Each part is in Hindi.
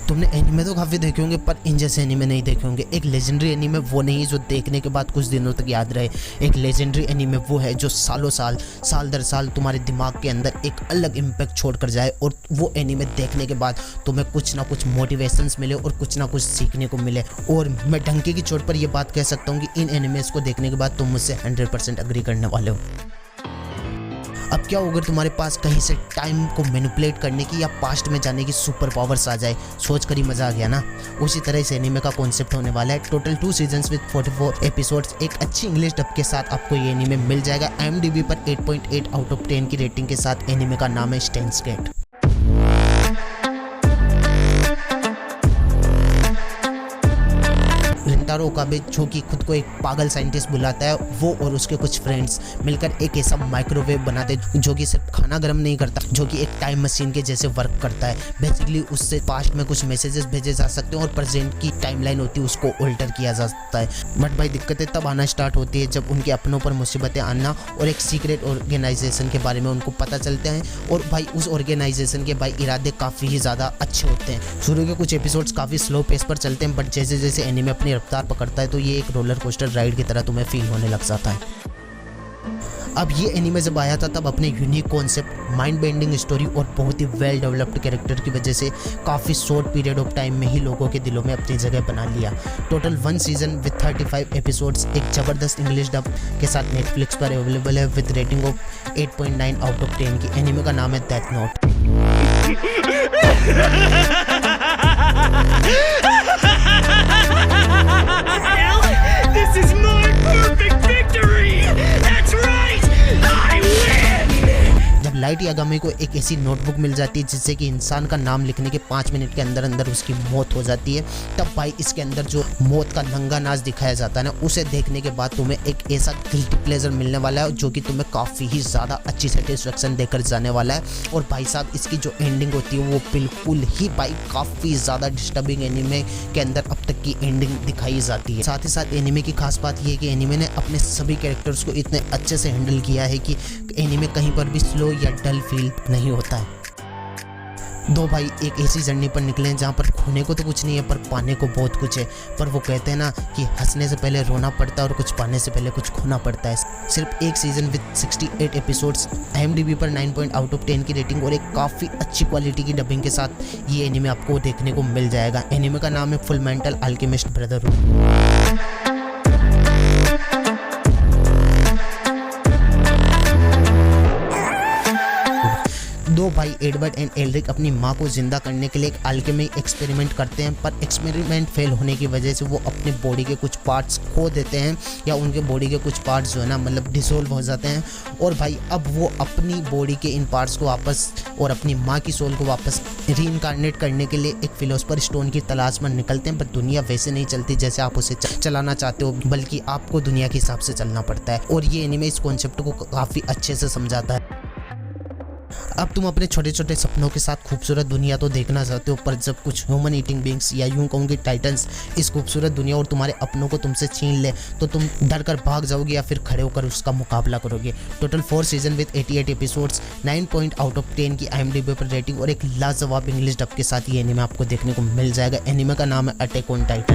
तुमने एनीमे तो काफ़ी देखे होंगे पर इन जैसे एनीमे नहीं देखे होंगे। एक लेजेंडरी एनीमे वो नहीं जो देखने के बाद कुछ दिनों तक याद रहे। एक लेजेंडरी एनीमे वो है जो सालों साल साल दर साल तुम्हारे दिमाग के अंदर एक अलग इम्पैक्ट छोड़ कर जाए और वो एनीमे देखने के बाद तुम्हें कुछ ना कुछ मोटिवेशंस मिले और कुछ ना कुछ सीखने को मिले। और मैं डंके की चोट पर यह बात कह सकता हूँ कि इन एनीमेस को देखने के बाद तुम मुझसे 100% अग्री करने वाले हो। अब क्या हो अगर तुम्हारे पास कहीं से टाइम को मैनिपुलेट करने की या पास्ट में जाने की सुपर पावर्स आ जाए, सोच कर ही मजा आ गया ना। उसी तरह इस एनीमे का कॉन्सेप्ट होने वाला है। Total 2 seasons with 44 episodes. एक अच्छी इंग्लिश डब के साथ आपको ये एनीमे मिल जाएगा। IMDb पर 8.8 आउट ऑफ 10 की रेटिंग के साथ एनीमे का नाम है स्टेइन्स गेट। रिंटारो ओकाबे जो कि खुद को एक पागल साइंटिस्ट बुलाता है, वो और उसके कुछ फ्रेंड्स मिलकर एक ऐसा माइक्रोवेव बनाते जो कि सिर्फ खाना गर्म नहीं करता, जो कि एक टाइम मशीन के जैसे वर्क करता है। बेसिकली उससे पास्ट में कुछ मैसेजेस भेजे जा सकते हैं और प्रेजेंट की टाइमलाइन होती है उसको अल्टर किया जा सकता है। बट भाई दिक्कतें तब आना स्टार्ट होती है जब उनके अपनों पर मुसीबतें आना और एक सीक्रेट ऑर्गेनाइजेशन के बारे में उनको पता चलते हैं। और भाई उस ऑर्गेनाइजेशन के भाई इरादे काफ़ी ही ज़्यादा अच्छे होते हैं। शुरू के कुछ एपिसोड्स काफ़ी स्लो पेस पर चलते हैं, बट जैसे जैसे एनीमे अपनी रफ्तार पकड़ता है तो ये एक रोलर कोस्टर राइड की तरह तुम्हें फील होने लग जाता है। अब ये एनीमे जब आया था तब अपने unique concept, mind bending story और बहुत ही वेल डेवलप्ड कैरेक्टर की वजह से काफ़ी शॉर्ट पीरियड ऑफ टाइम में ही लोगों के दिलों में अपनी जगह बना लिया। टोटल 1 सीजन विद 35 एपिसोड्स एक ज़बरदस्त इंग्लिश डब के साथ नेटफ्लिक्स पर अवेलेबल है with rating of 8.9 out of 10 की। एनीमे का नाम है death note. This is my perfect victory! That's right! I win! जब लाइट यागामी को एक ऐसी नोटबुक मिल जाती है जिससे कि इंसान का नाम लिखने के 5 मिनट के अंदर अंदर उसकी मौत हो जाती है, तब भाई इसके अंदर जो मौत का नंगा नाच दिखाया जाता है ना, उसे देखने के बाद तुम्हें एक ऐसा गिल्टी प्लेजर मिलने वाला है जो कि तुम्हें काफ़ी ही ज़्यादा अच्छी सेटिस्फेक्शन देकर जाने वाला है। और भाई साहब इसकी जो एंडिंग होती है वो बिल्कुल ही भाई काफ़ी ज़्यादा डिस्टर्बिंग एनीमे के अंदर अब तक की एंडिंग दिखाई जाती है। साथ ही साथ एनीमे की खास बात ये है कि एनीमे ने अपने सभी कैरेक्टर्स को इतने अच्छे से हैंडल किया है कि एनीमे कहीं पर भी स्लो या डल फील नहीं होता है। दो भाई एक ऐसी जर्नी पर निकले हैं जहाँ पर खोने को तो कुछ नहीं है पर पाने को बहुत कुछ है। पर वो कहते हैं ना कि हंसने से पहले रोना पड़ता है और कुछ पाने से पहले कुछ खोना पड़ता है। सिर्फ एक सीजन विद 68 एपिसोड्स, IMDb पर 9 आउट ऑफ 10 की रेटिंग और एक काफ़ी अच्छी क्वालिटी की डबिंग के साथ ये एनीमे आपको देखने को मिल जाएगा। एनीमे का नाम है फुल मेंटल अल्केमिस्ट ब्रदरहुड। दो भाई एडवर्ड एंड एल्रिक अपनी माँ को जिंदा करने के लिए एक अल्केमी एक्सपेरिमेंट करते हैं, पर एक्सपेरिमेंट फेल होने की वजह से वो अपने बॉडी के कुछ पार्ट्स खो देते हैं या उनके बॉडी के कुछ पार्ट्स जो है ना मतलब डिसोल्व हो जाते हैं। और भाई अब वो अपनी बॉडी के इन पार्ट्स को वापस और अपनी माँ की सोल को वापस रीइंकारनेट करने के लिए एक फिलोसफर स्टोन की तलाश में निकलते हैं। पर दुनिया वैसे नहीं चलती जैसे आप उसे चलाना चाहते हो, बल्कि आपको दुनिया के हिसाब से चलना पड़ता है। और ये एनीमे इस कॉन्सेप्ट को काफ़ी अच्छे से समझाता है। अब तुम अपने छोटे छोटे सपनों के साथ खूबसूरत दुनिया तो देखना चाहते हो, पर जब कुछ ह्यूमन ईटिंग बींग्स या यूं कहूँगी टाइटन्स इस खूबसूरत दुनिया और तुम्हारे अपनों को तुमसे छीन ले तो तुम डर कर भाग जाओगे या फिर खड़े होकर उसका मुकाबला करोगे। Total 4 season with 88 episodes, 9 out of 10 की IMDb पर रेटिंग और एक लाजवाब इंग्लिश डब के साथ ये एनीमे आपको देखने को मिल जाएगा। एनीमे का नाम है अटैक ऑन टाइटन।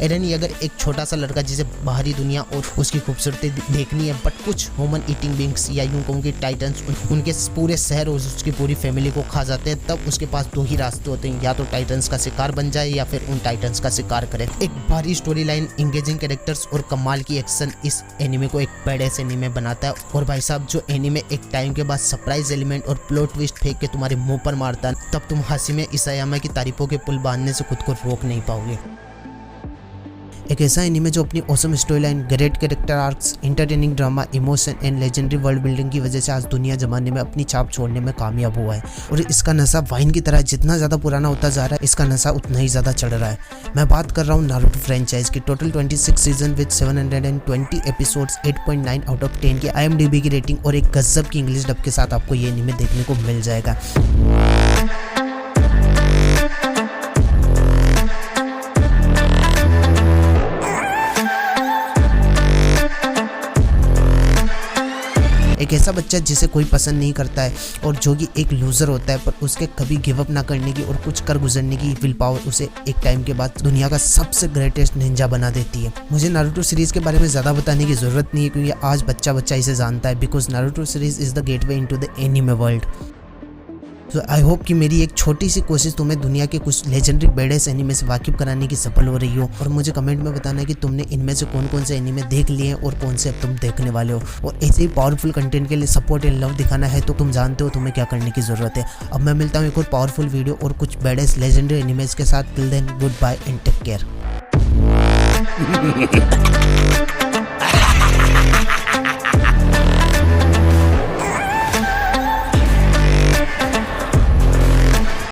एरन अगर एक छोटा सा लड़का जिसे बाहरी दुनिया और उसकी खूबसूरती देखनी है, बट कुछ ह्यूमन ईटिंग बींग्स या यूं कहूँ कि टाइटन्स उनके पूरे शहर और उसकी पूरी फैमिली को खा जाते हैं, तब उसके पास 2 ही रास्ते होते हैं, या तो टाइटन्स का शिकार बन जाए या फिर उन टाइटन्स का शिकार करे। एक भारी स्टोरी लाइन, इंगेजिंग कैरेक्टर्स और कमाल की एक्शन इस एनीमे को एक बैडेस एनीमे बनाता है। और भाई साहब जो एनीमे एक टाइम के बाद सरप्राइज एलिमेंट और प्लॉट ट्विस्ट फेंक के तुम्हारे मुंह पर मारता है, तब तुम हंसी में इसायामा की तारीफों के पुल बांधने से खुद को रोक नहीं पाओगे। एक ऐसा एनीमे जो अपनी awesome story line, great character arcs, entertaining drama, emotion and legendary world building की वजह से आज दुनिया जमाने में अपनी छाप छोड़ने में कामयाब हुआ है। और इसका नशा वाइन की तरह जितना ज़्यादा पुराना होता जा रहा है, इसका नशा उतना ही ज़्यादा चढ़ रहा है। मैं बात कर रहा हूँ नारुतो फ्रेंचाइज की। Total 26 season with 720 episodes, 8.9 out of 10 की IMDb की रेटिंग और एक गजब की इंग्लिश डब के साथ आपको ये एनीमे देखने को मिल जाएगा। एक ऐसा बच्चा जिसे कोई पसंद नहीं करता है और जो कि एक लूज़र होता है, पर उसके कभी गिव अप ना करने की और कुछ कर गुजरने की विल पावर उसे एक टाइम के बाद दुनिया का सबसे ग्रेटेस्ट निंजा बना देती है। मुझे नारुतो सीरीज के बारे में ज़्यादा बताने की ज़रूरत नहीं है क्योंकि आज बच्चा इसे जानता है, because Naruto series is the gateway into the anime world. तो आई होप कि मेरी एक छोटी सी कोशिश तुम्हें दुनिया के कुछ लेजेंडरी बेडेस एनिमे से वाकिफ कराने की सफल हो रही हो। और मुझे कमेंट में बताना है कि तुमने इनमें से कौन कौन से एनिमे देख लिए हैं और कौन से अब तुम देखने वाले हो। और ऐसे ही पावरफुल कंटेंट के लिए सपोर्ट एंड लव दिखाना है तो तुम जानते हो तुम्हें क्या करने की ज़रूरत है। अब मैं मिलता हूँ एक और पावरफुल वीडियो और कुछ बेडेस लेजेंडरी एनिमेज के साथ। Till then good bye and take care.